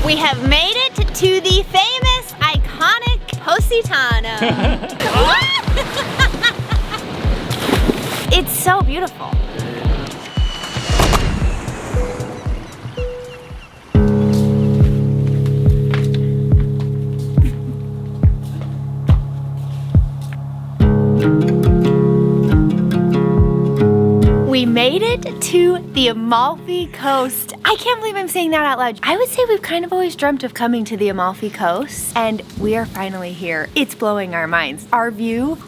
We have made it to the famous, iconic Positano. It's so beautiful. We made it to the Amalfi Coast. I can't believe I'm saying that out loud. I would say we've kind of always dreamt of coming to the Amalfi Coast, and we are finally here. It's blowing our minds. Our view,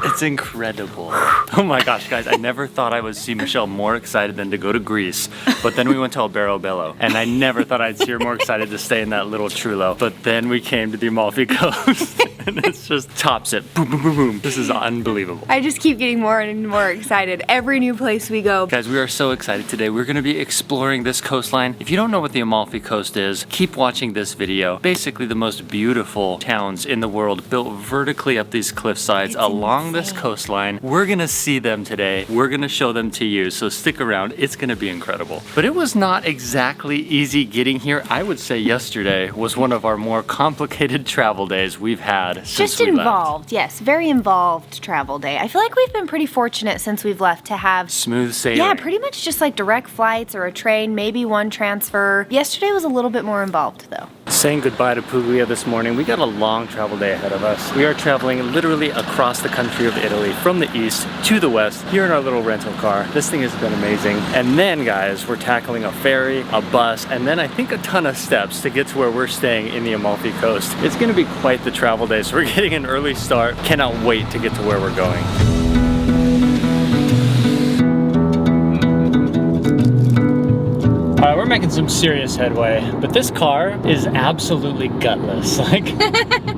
it's incredible. Oh my gosh, guys, I never thought I would see Michelle more excited than to go to Greece. But then we went to Alberobello, and I never thought I'd see her more excited to stay in that little Trullo. But then we came to the Amalfi Coast, and it's just tops it. Boom, boom, boom, boom. This is unbelievable. I just keep getting more and more excited every new place we go. Guys, we are so excited today. We're gonna be exploring this coastline. If you don't know what the Amalfi Coast is, keep watching this video. Basically the most beautiful towns in the world built vertically up these cliff sides along this coastline. We're gonna see them today. We're gonna show them to you, so stick around. It's gonna be incredible. But it was not exactly easy getting here. I would say yesterday was one of our more complicated travel days we've had since just we involved, left. yes, very involved travel day. I feel like we've been pretty fortunate since we've left to have smooth sailing. Yeah, pretty much just like direct flights or a train, maybe one transfer. Yesterday was a little bit more involved though. Saying goodbye to Puglia this morning. We got a long travel day ahead of us. We are traveling literally across the country of Italy, from the east to the west, here in our little rental car. This thing has been amazing. And then, guys, we're tackling a ferry, a bus, and then I think a ton of steps to get to where we're staying in the Amalfi Coast. It's gonna be quite the travel day, so we're getting an early start. Cannot wait to get to where we're going. We're making some serious headway, but this car is absolutely gutless. Like,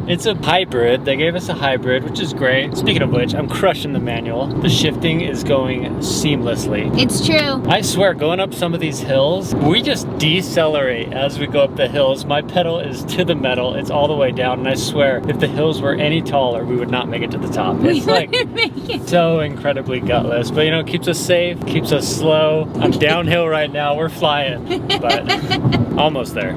it's a hybrid. They gave us a hybrid, which is great. Speaking of which, I'm crushing the manual. The shifting is going seamlessly. It's true. I swear, going up some of these hills, we just decelerate as we go up the hills. My pedal is to the metal. It's all the way down, and I swear, if the hills were any taller, we would not make it to the top. It's like so incredibly gutless, but you know, it keeps us safe, keeps us slow. I'm downhill right now. We're flying. But almost there.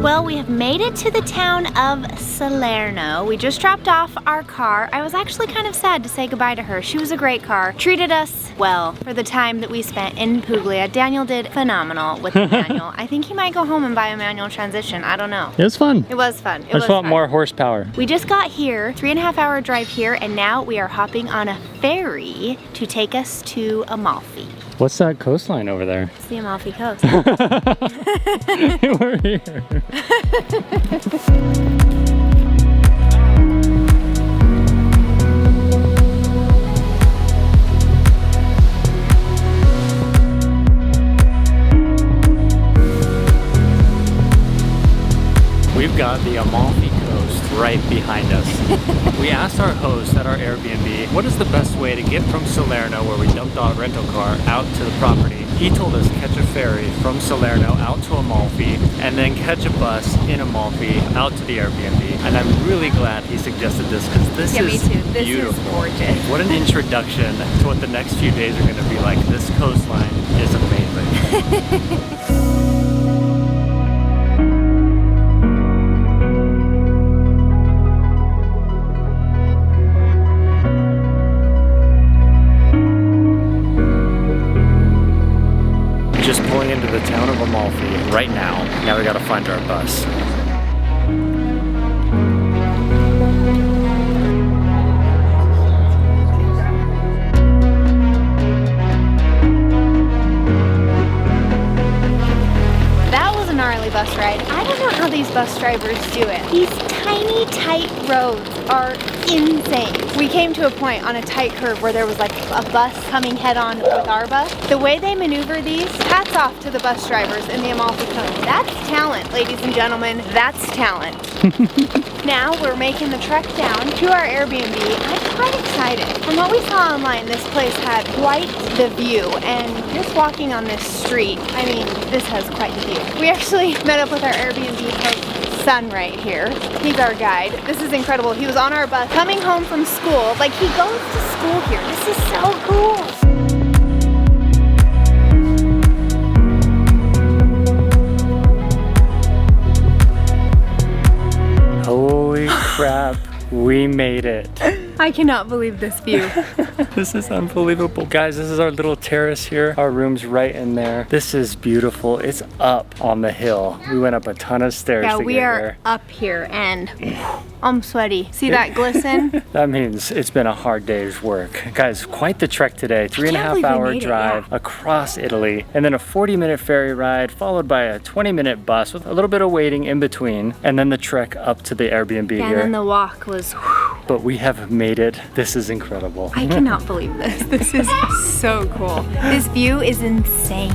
Well, we have made it to the town of Salerno. We just dropped off our car. I was actually kind of sad to say goodbye to her. She was a great car. Treated us well for the time that we spent in Puglia. Daniel did phenomenal with the manual. I think he might go home and buy a manual transmission. I don't know. It was fun. It was fun. I just want more horsepower. We just got here, 3.5 hour drive here, and now we are hopping on a ferry to take us to Amalfi. What's that coastline over there? It's the Amalfi Coast. We're here. We've got the Amalfi Coast right behind us. We asked our host at our Airbnb, what is the best way to get from Salerno, where we dumped our rental car, out to the property? He told us catch a ferry from Salerno out to Amalfi, and then catch a bus in Amalfi out to the Airbnb. And I'm really glad he suggested this, because this is me too. This beautiful. is gorgeous. What an introduction to what the next few days are going to be like. This coastline is amazing. Just pulling into the town of Amalfi right now. Now we gotta find our bus. That was a gnarly bus ride. I don't know how these bus drivers do it. These tiny, tight roads are insane. We came to a point on a tight curve where there was like a bus coming head on with our bus. The way they maneuver these, hats off to the bus drivers in the Amalfi Coast. That's talent, ladies and gentlemen. That's talent. Now we're making the trek down to our Airbnb. I'm quite excited. From what we saw online, this place had quite the view, and just walking on this street, I mean, this has quite the view. We actually met up with our Airbnb host, Son, right here. He's our guide. This is incredible. He was on our bus coming home from school. Like, he goes to school here. This is so cool. crap. We made it. I cannot believe this view. This is unbelievable. Guys, this is our little terrace here. Our room's right in there. This is beautiful. It's up on the hill. We went up a ton of stairs to get here. Yeah, we are up here and I'm sweaty. See that glisten? That means it's been a hard day's work. Guys, quite the trek today. 3.5 hour drive across Italy, and then a 40-minute ferry ride, followed by a 20-minute bus with a little bit of waiting in between, and then the trek up to the Airbnb here. And then the walk was... But we have made it. This is incredible. I cannot believe this. This is so cool. This view is insane.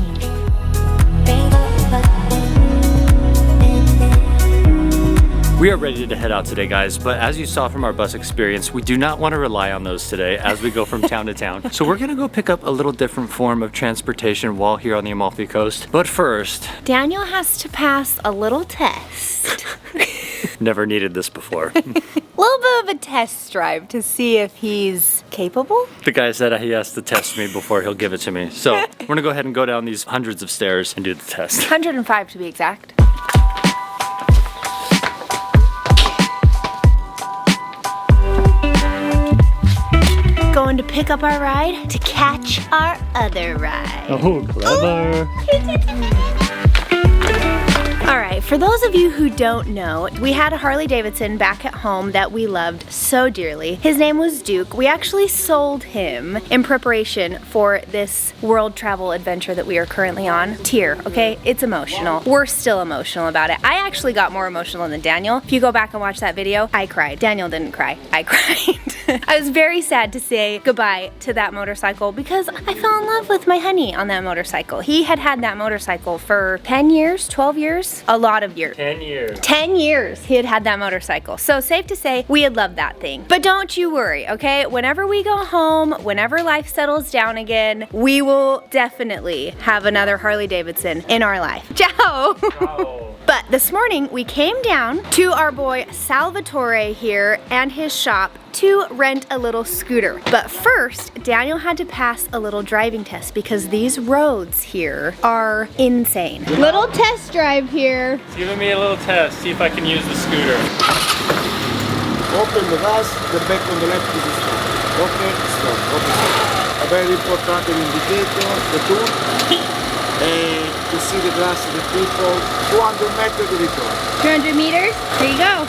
We are ready to head out today, guys, but as you saw from our bus experience, we do not want to rely on those today as we go from town to town. So we're gonna go pick up a little different form of transportation while here on the Amalfi Coast. But first, Daniel has to pass a little test. never needed this before. A little bit of a test drive to see if he's capable. The guy said he has to test me before he'll give it to me. So we're gonna go ahead and go down these hundreds of stairs and do the test. 105 to be exact. Going to pick up our ride to catch our other ride. Oh, clever. All right, for those of you who don't know, we had a Harley Davidson back at home that we loved so dearly. His name was Duke. We actually sold him in preparation for this world travel adventure that we are currently on. Tear, okay? It's emotional. We're still emotional about it. I actually got more emotional than Daniel. If you go back and watch that video, I cried. Daniel didn't cry. I cried. I was very sad to say goodbye to that motorcycle because I fell in love with my honey on that motorcycle. He had had that motorcycle for 10 years, 12 years. A lot of years. 10 years. 10 years he had had that motorcycle. So safe to say we had loved that thing. But don't you worry, okay? Whenever we go home, whenever life settles down again, we will definitely have another Harley Davidson in our life. Ciao! Ciao. But this morning we came down to our boy Salvatore here and his shop to rent a little scooter. But first, Daniel had to pass a little driving test because these roads here are insane. Little test drive here. He's giving me a little test, see if I can use the scooter. Open the gas, the back on the left is stop. Okay, stop. Okay, stop. A very important indicator, the tool. And to see the glass of the people, 200 meters to return. 200 meters? Here you go.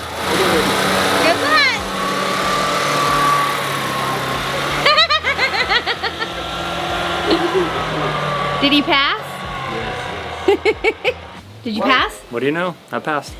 Good luck! Did he pass? Yes. Did you pass? What do you know? I passed.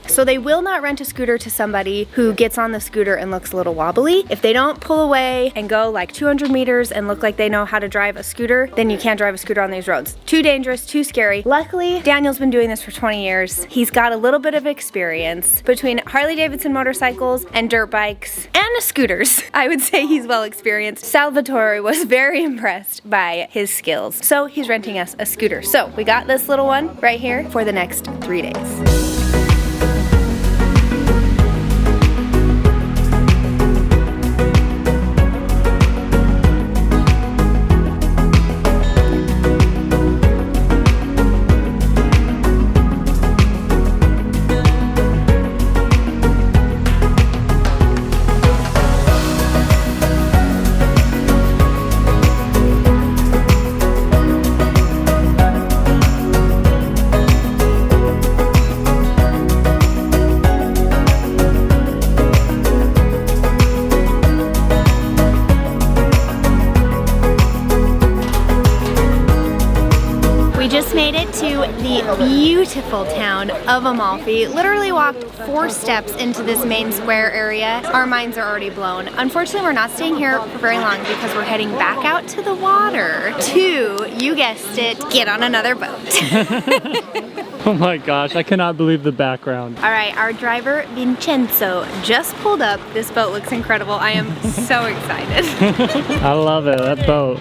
So they will not rent a scooter to somebody who gets on the scooter and looks a little wobbly. If they don't pull away and go like 200 meters and look like they know how to drive a scooter, then you can't drive a scooter on these roads. Too dangerous, too scary. Luckily, Daniel's been doing this for 20 years. He's got a little bit of experience between Harley Davidson motorcycles and dirt bikes and scooters. I would say he's well experienced. Salvatore was very impressed by his skills. So he's renting us a scooter. So we got this little one right here for the next 3 days. The beautiful town of Amalfi. Literally walked 4 steps into this main square area. Our minds are already blown. Unfortunately, we're not staying here for very long because we're heading back out to the water to, you guessed it, get on another boat. Oh my gosh, I cannot believe the background. All right, our driver, Vincenzo, just pulled up. This boat looks incredible. I am so excited. I love it, that boat.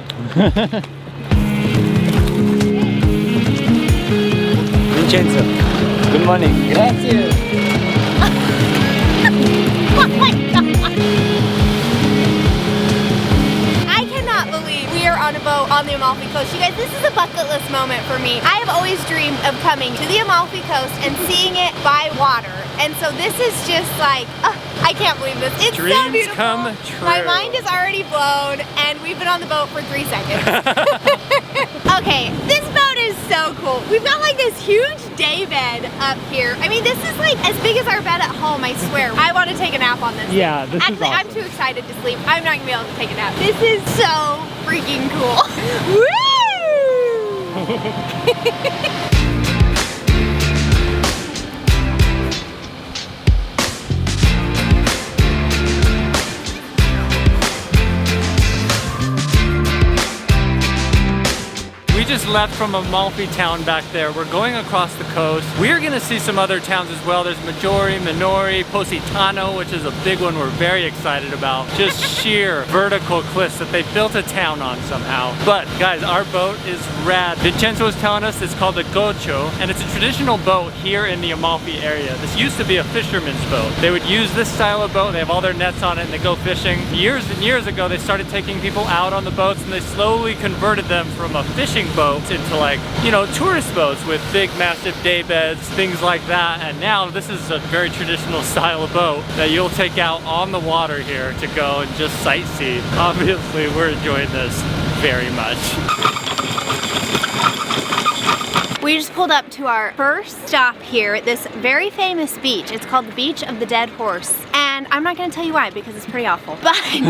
Vincenzo, good morning. Grazie. Oh my God. I cannot believe we are on a boat on the the Amalfi Coast. You guys, this is a bucket list moment for me. I have always dreamed of coming to the Amalfi Coast and seeing it by water. And so this is just like, I can't believe this. It's Dreams so beautiful. come true. My mind is already blown, and we've been on the boat for 3 seconds. Okay, this boat is so cool. We've got like this huge day bed up here. I mean, this is like as big as our bed at home, I swear. I want to take a nap on this. Yeah, this Actually, is awesome. I'm too excited to sleep. I'm not gonna be able to take a nap. This is so freaking cool. Woo! We just left from Amalfi town back there. We're going across the coast. We're gonna see some other towns as well. There's Maggiore, Minori, Positano, which is a big one we're very excited about. Just sheer vertical cliffs that they built a town on somehow. But guys, our boat is rad. Vincenzo was telling us it's called a gocho, and it's a traditional boat here in the Amalfi area. This used to be a fisherman's boat. They would use this style of boat. They have all their nets on it and they go fishing. Years and years ago, they started taking people out on the boats and they slowly converted them from a fishing boats into, like, you know, tourist boats with big massive day beds, things like that. And now this is a very traditional style of boat that you'll take out on the water here to go and just sightsee. Obviously we're enjoying this very much. We just pulled up to our first stop here at this very famous beach. It's called the Beach of the Dead Horse. And I'm not gonna tell you why because it's pretty awful. But he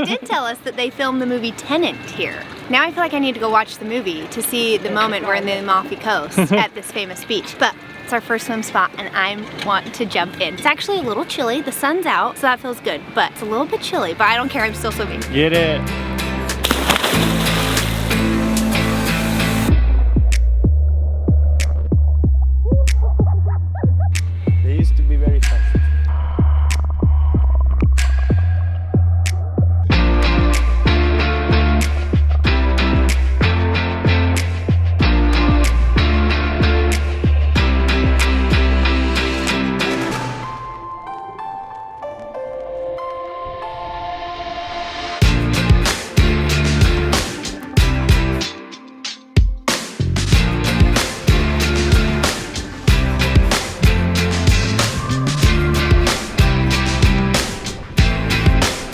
did tell us that they filmed the movie Tenant here. Now I feel like I need to go watch the movie to see the moment we're in the Amalfi Coast at this famous beach. But it's our first swim spot and I want to jump in. It's actually a little chilly. The sun's out, so that feels good. But it's a little bit chilly, but I don't care, I'm still swimming. Get it. They used to be very fast.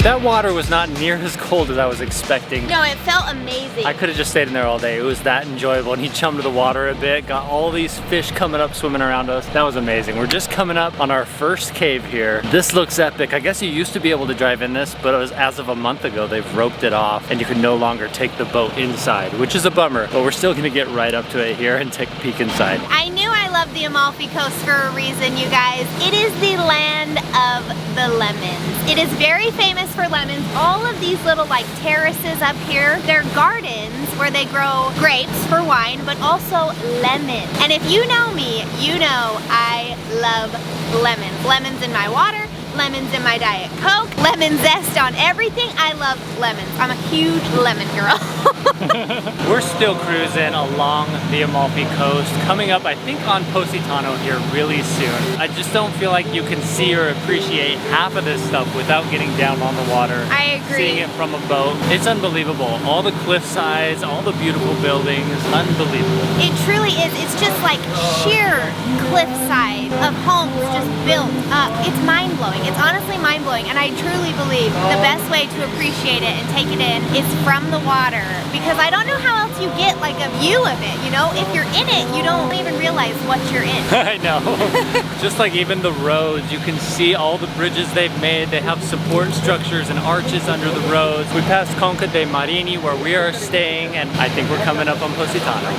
That water was not near as cold as I was expecting. No, it felt amazing. I could have just stayed in there all day. It was that enjoyable. And he chummed the water a bit, got all these fish coming up, swimming around us. That was amazing. We're just coming up on our first cave here. This looks epic. I guess you used to be able to drive in this, but it was as of a month ago, they've roped it off and you can no longer take the boat inside, which is a bummer, but we're still gonna get right up to it here and take a peek inside. I knew I loved the Amalfi Coast for a reason, you guys. It is the land of the lemons. It is very famous for lemons. All of these little like terraces up here, they're gardens where they grow grapes for wine, but also lemons. And if you know me, you know I love lemons. Lemons in my water, lemons in my Diet Coke, lemon zest on everything. I love lemons. I'm a huge lemon girl. We're still cruising along the Amalfi Coast, coming up I think on Positano here really soon. I just don't feel like you can see or appreciate half of this stuff without getting down on the water. I agree. Seeing it from a boat. It's unbelievable. All the cliff sides, all the beautiful buildings, unbelievable. It truly is. It's just like sheer cliffside of homes just built up. It's mind-blowing. It's honestly mind-blowing, and I truly believe the best way to appreciate it and take it in is from the water, because I don't know how else you get like a view of it, you know? If you're in it, you don't even realize what you're in. I know. Just like even the roads, you can see all the bridges they've made. They have support structures and arches under the roads. We passed Conca de Marini where we are staying, and I think we're coming up on Positano.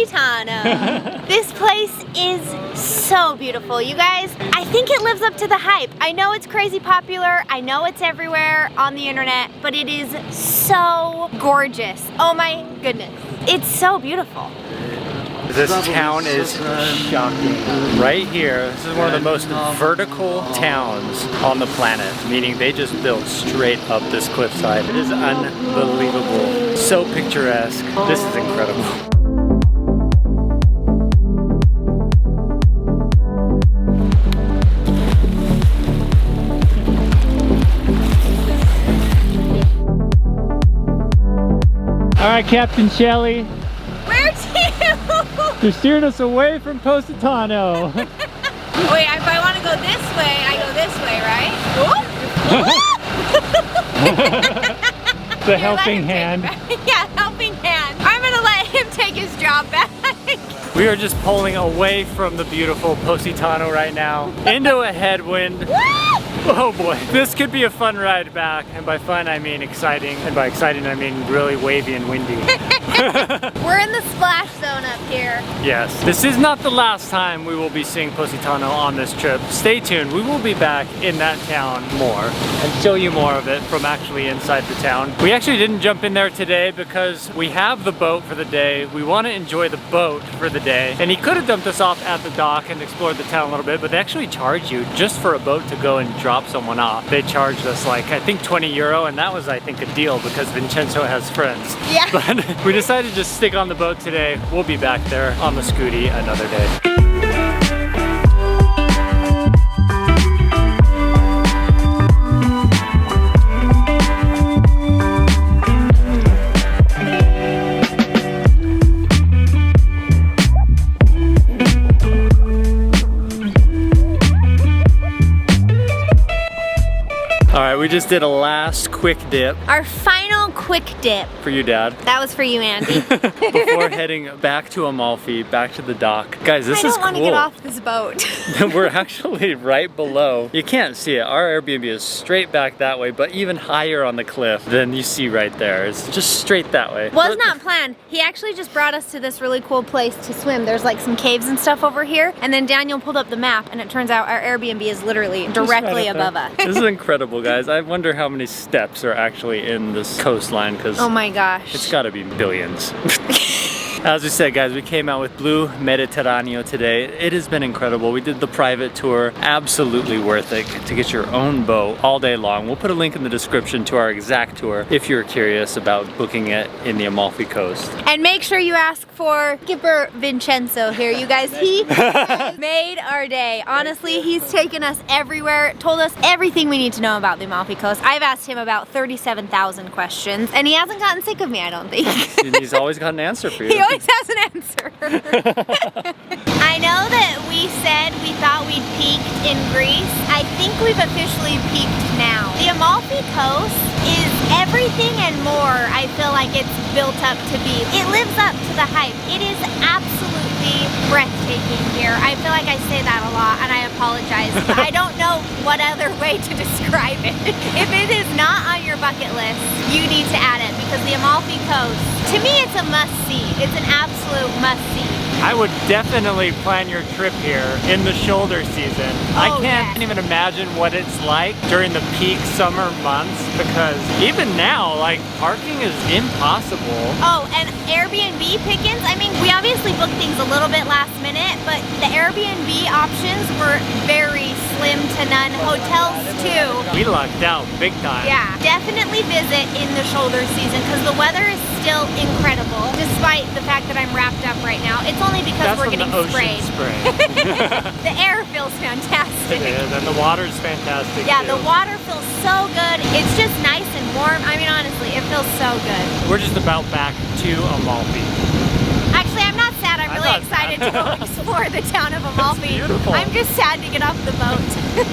Positano. This place is so beautiful, you guys. I think it lives up to the hype. I know it's crazy popular. I know it's everywhere on the internet, but it is so gorgeous. Oh my goodness. It's so beautiful. This town is shocking. Right here, this is one of the most vertical towns on the planet, meaning they just built straight up this cliffside. It is unbelievable. So picturesque. This is incredible. All right, Captain Shelley. Where to? You're steering us away from Positano. Wait, if I want to go this way, I go this way, right? The helping hand. Yeah, helping hand. I'm gonna let him take his job back. We are just pulling away from the beautiful Positano right now into a headwind. Oh boy, this could be a fun ride back, and by fun I mean exciting, and by exciting I mean really wavy and windy. We're in the splash zone up here. Yes, this is not the last time we will be seeing Positano on this trip. Stay tuned, we will be back in that town more and show you more of it from actually inside the town. We actually didn't jump in there today because we have the boat for the day. We want to enjoy the boat for the day, and he could have dumped us off at the dock and explored the town a little bit, but they actually charge you just for a boat to go and drop someone off. They charged us like, I think 20 euro, and that was, I think, a deal because Vincenzo has friends. Yeah. But we decided to just stick on the boat today. We'll be back there on the Scooty another day. Alright, we just did a last quick dip. Our final quick dip. For you, Dad. That was for you, Andy. Before heading back to Amalfi, back to the dock. Guys, this is cool. I don't want to get off this boat. We're actually right below. You can't see it. Our Airbnb is straight back that way, but even higher on the cliff than you see right there. It's just straight that way. Was not planned. He actually just brought us to this really cool place to swim. There's like some caves and stuff over here, and then Daniel pulled up the map, and it turns out our Airbnb is literally directly above us. This is incredible, guys. I wonder how many steps are actually in this coastline, because oh my gosh, it's got to be billions. As we said, guys, we came out with Blue Mediterraneo today. It has been incredible. We did the private tour. Absolutely worth it to get your own boat all day long. We'll put a link in the description to our exact tour if you're curious about booking it in the Amalfi Coast. And make sure you ask for skipper Vincenzo here, you guys. He made our day. Honestly, he's taken us everywhere, told us everything we need to know about the Amalfi Coast. I've asked him about 37,000 questions, and he hasn't gotten sick of me, I don't think. He's always got an answer for you. He always has an answer. I know that we said we thought we'd peaked in Greece. I think we've officially peaked now. The Amalfi Coast is everything and more I feel like it's built up to be. It lives up to the hype. It is absolutely breathtaking here. I feel like I say that a lot, and I apologize. I don't know what other way to describe it. If it is not on your bucket list, you need to add it, because the Amalfi Coast, to me, it's a must-see. It's an absolute must-see. I would definitely plan your trip here in the shoulder season. I can't even imagine what it's like during the peak summer months, because even now, like, parking is impossible. Oh, and Airbnb pickings, I mean, we obviously booked things a little bit last minute, but the Airbnb options were very slim to none. Hotels too. We lucked out big time. Yeah, definitely visit in the shoulder season, because the weather is still incredible, despite the fact that I'm wrapped up right now. It's only because we're getting sprayed. The air feels fantastic. It is, and the water's fantastic. Yeah, too. the water feels so good. It's just nice and warm. I mean, honestly, it feels so good. We're just about back to Amalfi. Actually, I'm not sad. I'm really excited to go explore the town of Amalfi. It's beautiful. I'm just sad to get off the boat.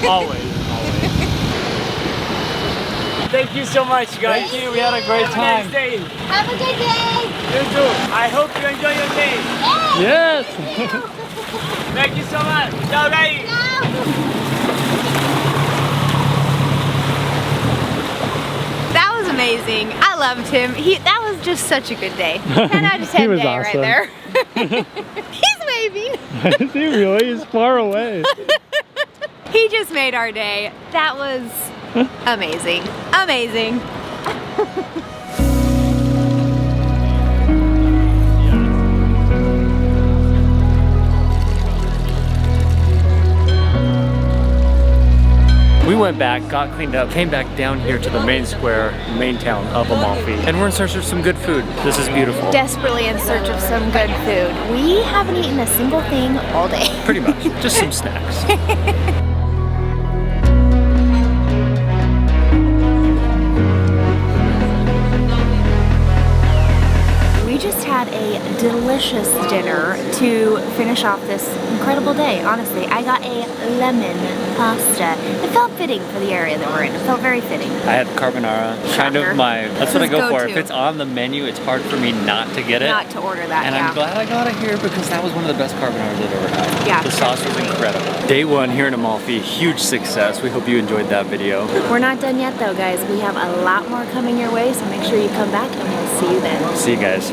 Always. Thank you so much, guys. Thank you. We had a great time. Have a good day. You too. I hope you enjoy your day. Yes. Thank you so much. Ciao, guys. That was amazing. I loved him. That was just such a good day. 10 out of 10 was day awesome. right there. He's waving. Is he really? He's far away. He just made our day. That was amazing. Amazing. We went back, got cleaned up, came back down here to the main square, main town of Amalfi, and we're in search of some good food. This is beautiful. Desperately in search of some good food. We haven't eaten a single thing all day. Pretty much, just some snacks. We just had a delicious dinner to finish off this incredible day. Honestly, I got a lemon pasta. It felt fitting for the area that we're in. It felt very fitting. I had carbonara, kind of Shocker. that's what I This is go for. go-to. If it's on the menu, it's hard for me not to get it. Not to order that, And yeah. I'm glad I got it here because that was one of the best carbonaras I've ever had. Yeah, The sauce was definitely. incredible. Day one here in Amalfi, huge success. We hope you enjoyed that video. We're not done yet though, guys. We have a lot more coming your way, so make sure you come back and we'll see you then. See you guys.